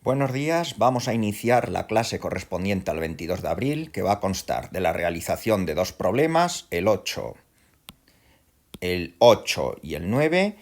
Buenos días, vamos a iniciar la clase correspondiente al 22 de abril, que va a constar de la realización de dos problemas, el 8 y el 9,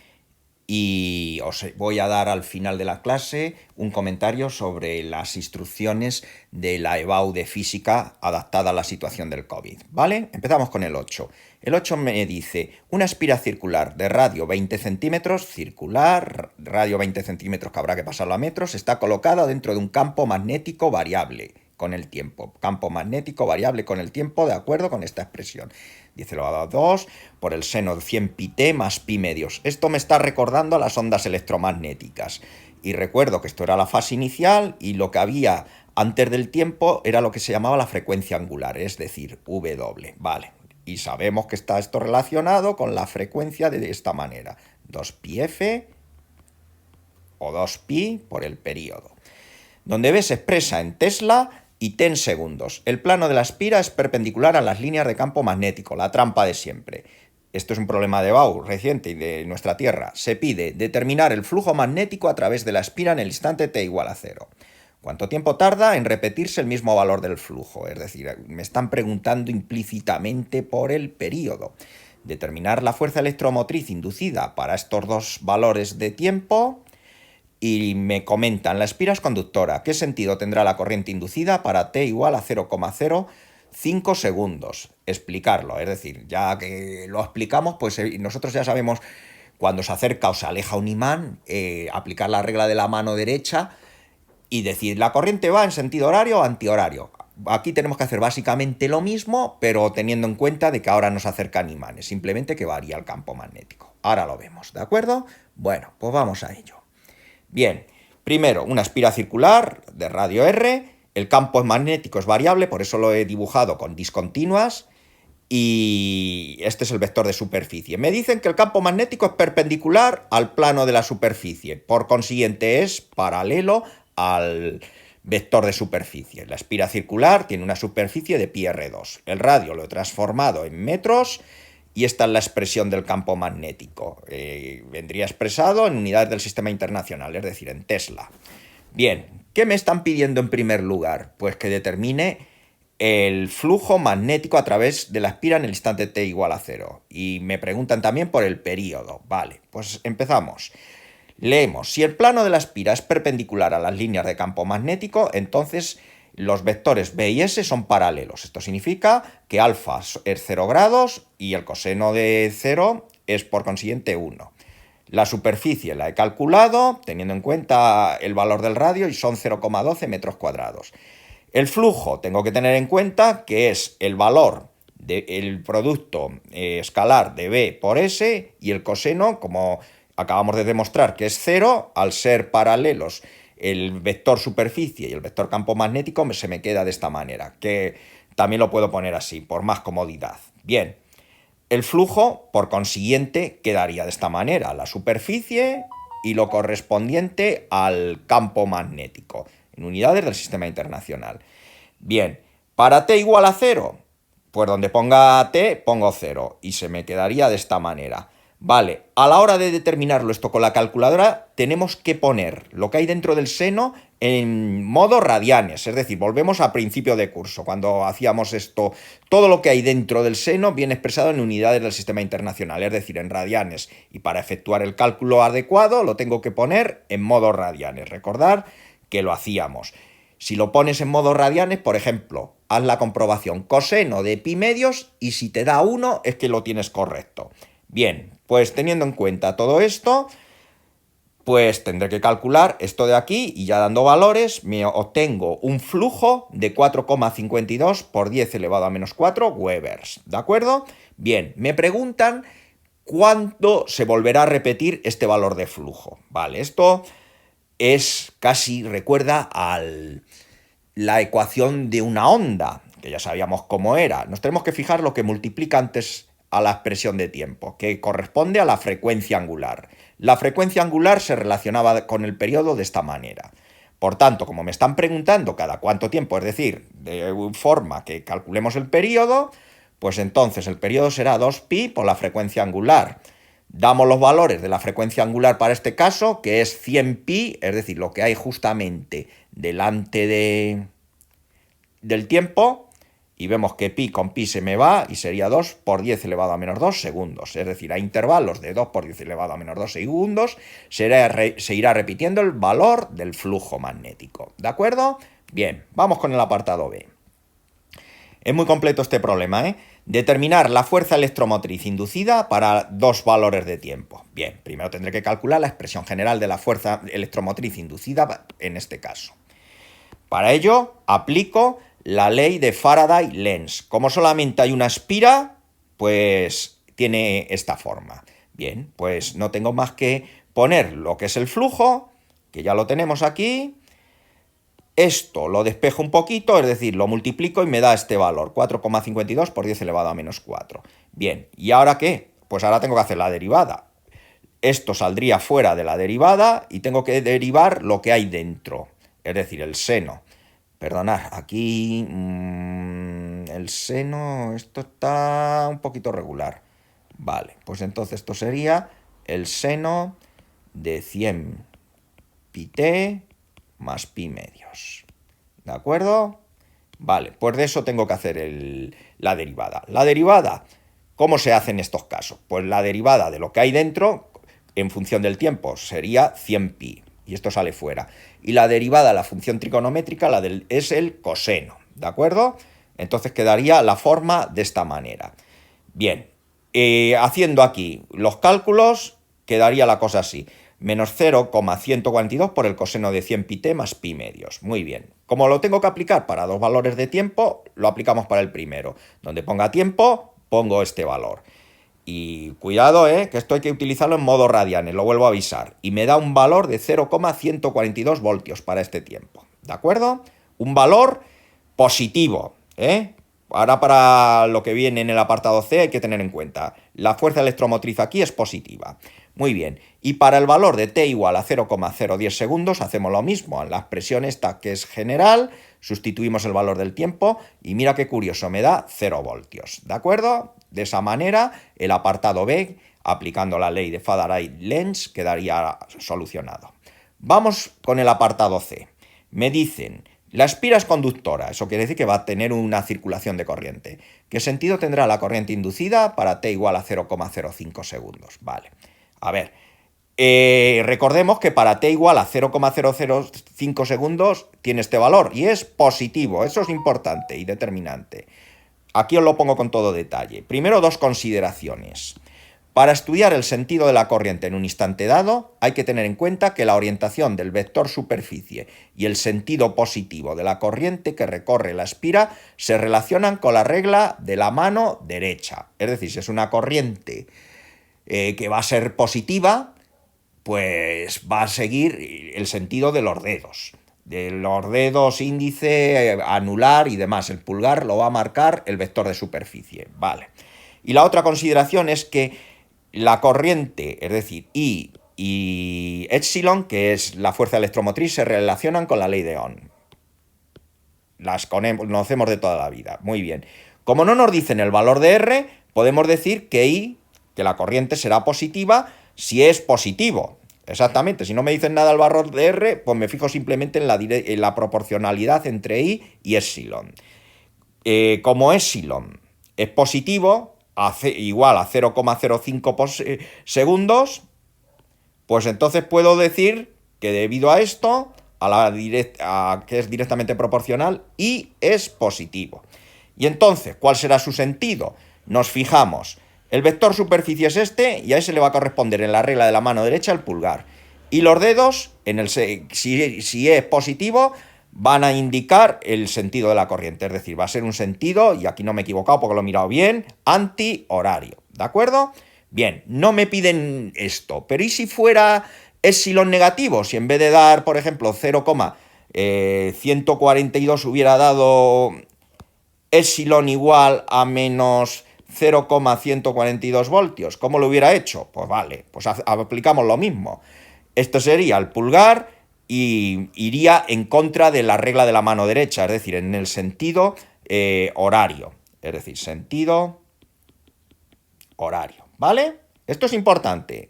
y os voy a dar al final de la clase un comentario sobre las instrucciones de la EBAU de física adaptada a la situación del COVID, ¿vale? Empezamos con el 8. El 8 me dice, una espira circular de radio 20 centímetros, circular, radio 20 centímetros que habrá que pasarlo a metros, está colocada dentro de un campo magnético variable con el tiempo. Campo magnético variable con el tiempo, de acuerdo con esta expresión. 10 elevado a 2 por el seno de 100 pi t más pi medios. Esto me está recordando a las ondas electromagnéticas. Y recuerdo que esto era la fase inicial y lo que había antes del tiempo era lo que se llamaba la frecuencia angular, es decir, W. Vale. Y sabemos que está esto relacionado con la frecuencia de esta manera. 2πf o 2pi por el periodo. Donde B se expresa en Tesla y t en segundos. El plano de la espira es perpendicular a las líneas de campo magnético, la trampa de siempre. Esto es un problema de EBAU reciente y de nuestra Tierra. Se pide determinar el flujo magnético a través de la espira en el instante t igual a 0. ¿Cuánto tiempo tarda en repetirse el mismo valor del flujo? Es decir, me están preguntando implícitamente por el periodo. Determinar la fuerza electromotriz inducida para estos dos valores de tiempo. Y me comentan, la espira es conductora. ¿Qué sentido tendrá la corriente inducida para t igual a 0,05 segundos? Explicarlo, es decir, ya que lo explicamos, pues nosotros ya sabemos cuando se acerca o se aleja un imán, aplicar la regla de la mano derecha y decir, la corriente va en sentido horario o antihorario. Aquí tenemos que hacer básicamente lo mismo, pero teniendo en cuenta de que ahora nos acercan imanes, simplemente que varía el campo magnético. Ahora lo vemos, ¿de acuerdo? Bueno, pues vamos a ello. Bien, primero, una espira circular de radio R, el campo magnético es variable, por eso lo he dibujado con discontinuas, y este es el vector de superficie. Me dicen que el campo magnético es perpendicular al plano de la superficie, por consiguiente es paralelo al vector de superficie. La espira circular tiene una superficie de pi r2. El radio lo he transformado en metros, y esta es la expresión del campo magnético. Vendría expresado en unidades del sistema internacional, es decir, en Tesla. Bien, ¿qué me están pidiendo en primer lugar? Pues que determine el flujo magnético a través de la espira en el instante t igual a 0. Y me preguntan también por el periodo. Vale, pues empezamos. Leemos, si el plano de la espira es perpendicular a las líneas de campo magnético, entonces los vectores B y S son paralelos. Esto significa que alfa es 0 grados y el coseno de 0 es por consiguiente 1. La superficie la he calculado teniendo en cuenta el valor del radio y son 0,12 metros cuadrados. El flujo tengo que tener en cuenta que es el valor del producto escalar de B por S y el coseno, como acabamos de demostrar que es 0, al ser paralelos el vector superficie y el vector campo magnético se me queda de esta manera, que también lo puedo poner así, por más comodidad. Bien, el flujo, por consiguiente, quedaría de esta manera, la superficie y lo correspondiente al campo magnético, en unidades del sistema internacional. Bien, para t igual a 0, pues donde ponga t, pongo 0, y se me quedaría de esta manera. Vale, a la hora de determinarlo esto con la calculadora, tenemos que poner lo que hay dentro del seno en modo radianes, es decir, volvemos a principio de curso, cuando hacíamos esto, todo lo que hay dentro del seno viene expresado en unidades del sistema internacional, es decir, en radianes, y para efectuar el cálculo adecuado lo tengo que poner en modo radianes, recordar que lo hacíamos. Si lo pones en modo radianes, por ejemplo, haz la comprobación coseno de pi medios y si te da 1 es que lo tienes correcto. Bien, pues teniendo en cuenta todo esto, pues tendré que calcular esto de aquí y ya dando valores me obtengo un flujo de 4,52 por 10 elevado a menos 4 Webers, ¿de acuerdo? Bien, me preguntan cuándo se volverá a repetir este valor de flujo. Vale, esto es casi, recuerda a la ecuación de una onda, que ya sabíamos cómo era. Nos tenemos que fijar lo que multiplica antes a la expresión de tiempo, que corresponde a la frecuencia angular. La frecuencia angular se relacionaba con el periodo de esta manera. Por tanto, como me están preguntando cada cuánto tiempo, es decir, de forma que calculemos el periodo, pues entonces el periodo será 2pi por la frecuencia angular. Damos los valores de la frecuencia angular para este caso, que es 100pi, es decir, lo que hay justamente delante del tiempo, y vemos que pi con pi se me va y sería 2 por 10 elevado a menos 2 segundos. Es decir, a intervalos de 2 por 10 elevado a menos 2 segundos se irá repitiendo el valor del flujo magnético. ¿De acuerdo? Bien, vamos con el apartado B. Es muy completo este problema, ¿eh? Determinar la fuerza electromotriz inducida para dos valores de tiempo. Bien, primero tendré que calcular la expresión general de la fuerza electromotriz inducida en este caso. Para ello, aplico la ley de Faraday-Lenz. Como solamente hay una espira, pues tiene esta forma. Bien, pues no tengo más que poner lo que es el flujo, que ya lo tenemos aquí. Esto lo despejo un poquito, es decir, lo multiplico y me da este valor, 4,52 por 10 elevado a menos 4. Bien, ¿y ahora qué? Pues ahora tengo que hacer la derivada. Esto saldría fuera de la derivada y tengo que derivar lo que hay dentro, es decir, el seno. Perdonad, aquí el seno, esto está un poquito regular. Vale, pues entonces esto sería el seno de 100 pi t más pi medios. ¿De acuerdo? Vale, pues de eso tengo que hacer la derivada. La derivada, ¿cómo se hace en estos casos? Pues la derivada de lo que hay dentro, en función del tiempo, sería 100 pi. Y esto sale fuera. Y la derivada de la función trigonométrica es el coseno, ¿de acuerdo? Entonces quedaría la forma de esta manera. Bien, haciendo aquí los cálculos, quedaría la cosa así. Menos 0,142 por el coseno de 100 pi t más pi medios. Muy bien. Como lo tengo que aplicar para dos valores de tiempo, lo aplicamos para el primero. Donde ponga tiempo, pongo este valor. Y cuidado, que esto hay que utilizarlo en modo radianes, lo vuelvo a avisar. Y me da un valor de 0,142 voltios para este tiempo. ¿De acuerdo? Un valor positivo, Ahora para lo que viene en el apartado C hay que tener en cuenta. La fuerza electromotriz aquí es positiva. Muy bien. Y para el valor de t igual a 0,010 segundos hacemos lo mismo. En la expresión esta que es general, sustituimos el valor del tiempo y mira qué curioso, me da 0 voltios. ¿De acuerdo? De esa manera, el apartado B, aplicando la ley de Faraday-Lenz, quedaría solucionado. Vamos con el apartado C. Me dicen, la espira es conductora, eso quiere decir que va a tener una circulación de corriente. ¿Qué sentido tendrá la corriente inducida para t igual a 0,05 segundos? Vale. A ver, recordemos que para t igual a 0,005 segundos tiene este valor y es positivo, eso es importante y determinante. Aquí os lo pongo con todo detalle. Primero, dos consideraciones. Para estudiar el sentido de la corriente en un instante dado, hay que tener en cuenta que la orientación del vector superficie y el sentido positivo de la corriente que recorre la espira se relacionan con la regla de la mano derecha. Es decir, si es una corriente que va a ser positiva, pues va a seguir el sentido de los dedos. De los dedos índice, anular y demás. El pulgar lo va a marcar el vector de superficie. Vale. Y la otra consideración es que la corriente, es decir, I y epsilon, que es la fuerza electromotriz, se relacionan con la ley de Ohm. Las conocemos de toda la vida. Muy bien. Como no nos dicen el valor de R, podemos decir que I, que la corriente será positiva si es positivo. Exactamente, si no me dicen nada el valor de R, pues me fijo simplemente en la proporcionalidad entre I y epsilon. Como epsilon es positivo, igual a 0,05 segundos, pues entonces puedo decir que debido a esto, que es directamente proporcional, I es positivo. Y entonces, ¿cuál será su sentido? Nos fijamos. El vector superficie es este y a ese le va a corresponder en la regla de la mano derecha el pulgar. Y los dedos, si es positivo, van a indicar el sentido de la corriente. Es decir, va a ser un sentido, y aquí no me he equivocado porque lo he mirado bien, antihorario. ¿De acuerdo? Bien, no me piden esto. Pero ¿y si fuera epsilon negativo? Si en vez de dar, por ejemplo, 0,142 hubiera dado epsilon igual a menos 0,142 voltios. ¿Cómo lo hubiera hecho? Pues vale, pues aplicamos lo mismo. Esto sería el pulgar y iría en contra de la regla de la mano derecha, es decir, en el sentido horario. Es decir, sentido horario, ¿vale? Esto es importante.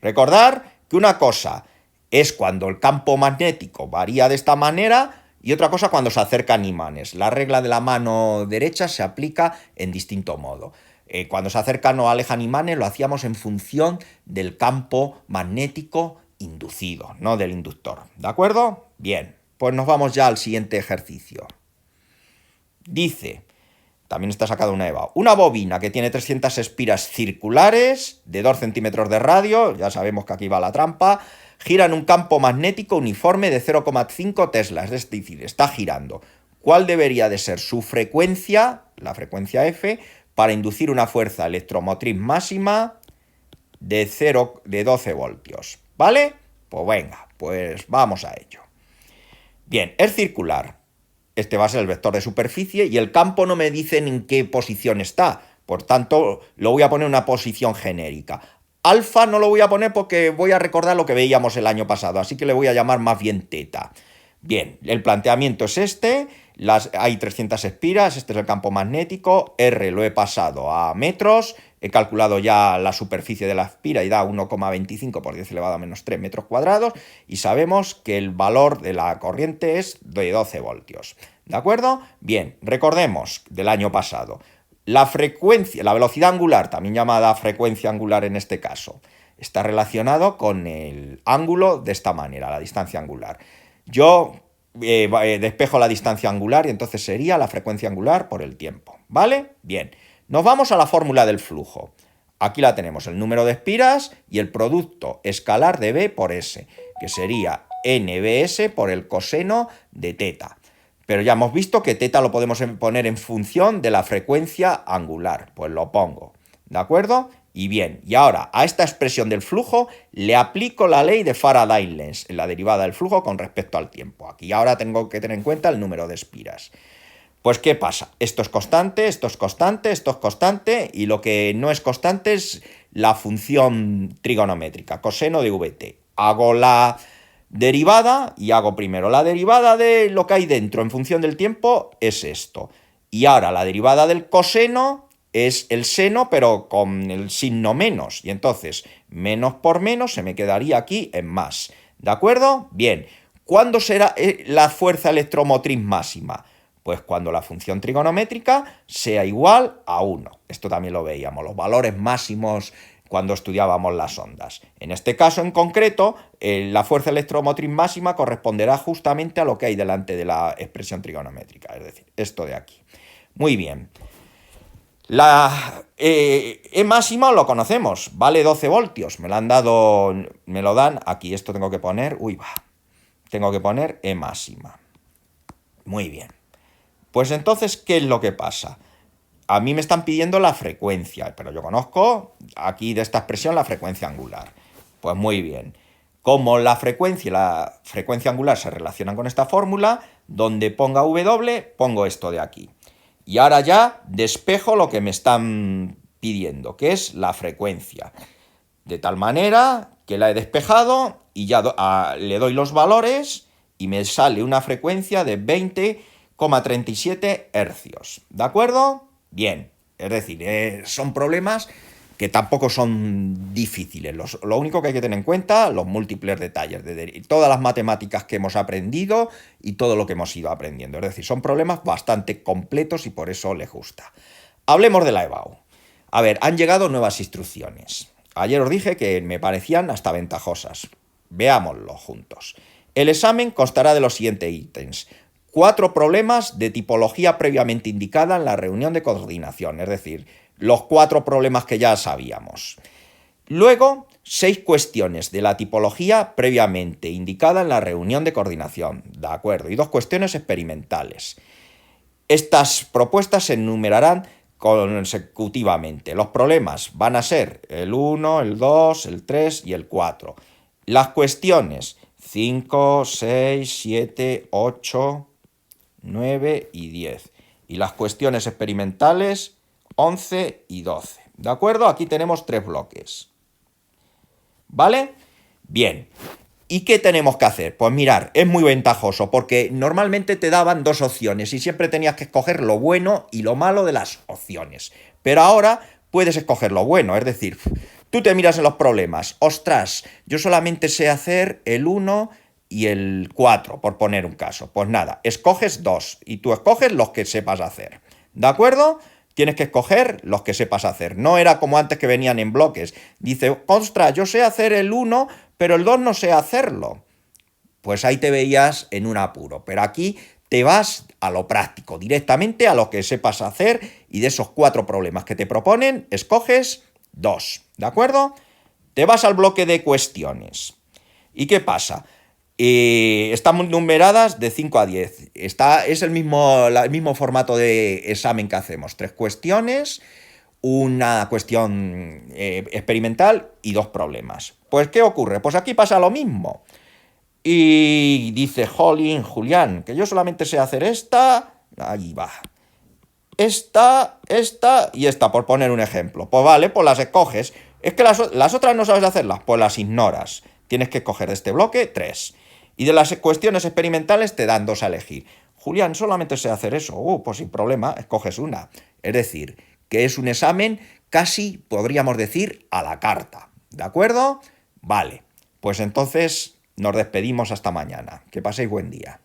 Recordar que una cosa es cuando el campo magnético varía de esta manera y otra cosa cuando se acercan imanes. La regla de la mano derecha se aplica en distinto modo. Cuando se acercan o alejan imanes lo hacíamos en función del campo magnético inducido, no del inductor. ¿De acuerdo? Bien, pues nos vamos ya al siguiente ejercicio. Dice, también está sacado una EVA, una bobina que tiene 300 espiras circulares de 2 centímetros de radio, ya sabemos que aquí va la trampa, gira en un campo magnético uniforme de 0,5 Tesla, es decir, está girando. ¿Cuál debería de ser su frecuencia, la frecuencia F, para inducir una fuerza electromotriz máxima de 12 voltios? ¿Vale? Pues venga, pues vamos a ello. Bien, es circular. Este va a ser el vector de superficie y el campo no me dice en qué posición está. Por tanto, lo voy a poner en una posición genérica. Alfa no lo voy a poner porque voy a recordar lo que veíamos el año pasado, así que le voy a llamar más bien teta. Bien, el planteamiento es este, hay 300 espiras, este es el campo magnético, R lo he pasado a metros, he calculado ya la superficie de la espira y da 1,25 por 10 elevado a menos 3 metros cuadrados y sabemos que el valor de la corriente es de 12 voltios. ¿De acuerdo? Bien, recordemos del año pasado. La frecuencia, la velocidad angular, también llamada frecuencia angular en este caso, está relacionado con el ángulo de esta manera, la distancia angular. Yo despejo la distancia angular y entonces sería la frecuencia angular por el tiempo, ¿vale? Bien, nos vamos a la fórmula del flujo. Aquí la tenemos, el número de espiras y el producto escalar de B por S, que sería NBS por el coseno de teta. Pero ya hemos visto que teta lo podemos poner en función de la frecuencia angular. Pues lo pongo, ¿de acuerdo? Y bien, y ahora a esta expresión del flujo le aplico la ley de Faraday-Lenz en la derivada del flujo con respecto al tiempo. Aquí ahora tengo que tener en cuenta el número de espiras. Pues ¿qué pasa? Esto es constante, esto es constante, esto es constante y lo que no es constante es la función trigonométrica, coseno de VT. Hago la derivada y hago primero la derivada de lo que hay dentro en función del tiempo es esto. Y ahora la derivada del coseno es el seno pero con el signo menos. Y entonces menos por menos se me quedaría aquí en más. ¿De acuerdo? Bien. ¿Cuándo será la fuerza electromotriz máxima? Pues cuando la función trigonométrica sea igual a 1. Esto también lo veíamos, los valores máximos cuando estudiábamos las ondas. En este caso en concreto, la fuerza electromotriz máxima corresponderá justamente a lo que hay delante de la expresión trigonométrica, es decir, esto de aquí. Muy bien. La E máxima lo conocemos, vale 12 voltios, me lo dan aquí, esto tengo que poner, tengo que poner E máxima. Muy bien. Pues entonces, ¿qué es lo que pasa? A mí me están pidiendo la frecuencia, pero yo conozco aquí de esta expresión la frecuencia angular. Pues muy bien. Como la frecuencia y la frecuencia angular se relacionan con esta fórmula, donde ponga W, pongo esto de aquí. Y ahora ya despejo lo que me están pidiendo, que es la frecuencia. De tal manera que la he despejado y ya le doy los valores y me sale una frecuencia de 20,37 hercios. ¿De acuerdo? Bien, es decir, son problemas que tampoco son difíciles. Lo único que hay que tener en cuenta, los múltiples detalles de todas las matemáticas que hemos aprendido y todo lo que hemos ido aprendiendo. Es decir, son problemas bastante completos y por eso les gusta. Hablemos de la EBAU. A ver, han llegado nuevas instrucciones. Ayer os dije que me parecían hasta ventajosas. Veámoslo juntos. El examen constará de los siguientes ítems. 4 problemas de tipología previamente indicada en la reunión de coordinación, es decir, los 4 problemas que ya sabíamos. Luego, 6 cuestiones de la tipología previamente indicada en la reunión de coordinación, ¿de acuerdo? Y 2 cuestiones experimentales. Estas propuestas se enumerarán consecutivamente. Los problemas van a ser el 1, el 2, el 3 y el 4. Las cuestiones 5, 6, 7, 8... 9 y 10. Y las cuestiones experimentales 11 y 12. ¿De acuerdo? Aquí tenemos 3 bloques. ¿Vale? Bien. ¿Y qué tenemos que hacer? Pues mirar, es muy ventajoso porque normalmente te daban 2 opciones y siempre tenías que escoger lo bueno y lo malo de las opciones. Pero ahora puedes escoger lo bueno, es decir, Tú te miras en los problemas. Ostras, yo solamente sé hacer el 1 y el 4, por poner un caso. Pues nada, escoges 2 y tú escoges los que sepas hacer. ¿De acuerdo? Tienes que escoger los que sepas hacer. No era como antes que venían en bloques. Dice, ostras, yo sé hacer el 1, pero el 2 no sé hacerlo. Pues ahí te veías en un apuro. Pero aquí te vas a lo práctico, directamente a lo que sepas hacer, y de esos 4 problemas que te proponen, escoges 2, ¿de acuerdo? Te vas al bloque de cuestiones. ¿Y qué pasa? Están numeradas de 5 a 10. Es el mismo formato de examen que hacemos. 3 cuestiones, una cuestión experimental y 2 problemas. Pues, ¿qué ocurre? Pues aquí pasa lo mismo. Y dice, jolín, Julián, que yo solamente sé hacer esta. Ahí va. Esta y esta, por poner un ejemplo. Pues vale, pues las escoges. Es que las otras no sabes hacerlas, pues las ignoras. Tienes que escoger de este bloque 3. Y de las cuestiones experimentales te dan 2 a elegir. Julián, solamente sé hacer eso. Pues sin problema, escoges una. Es decir, que es un examen casi, podríamos decir, a la carta. ¿De acuerdo? Vale, pues entonces nos despedimos hasta mañana. Que paséis buen día.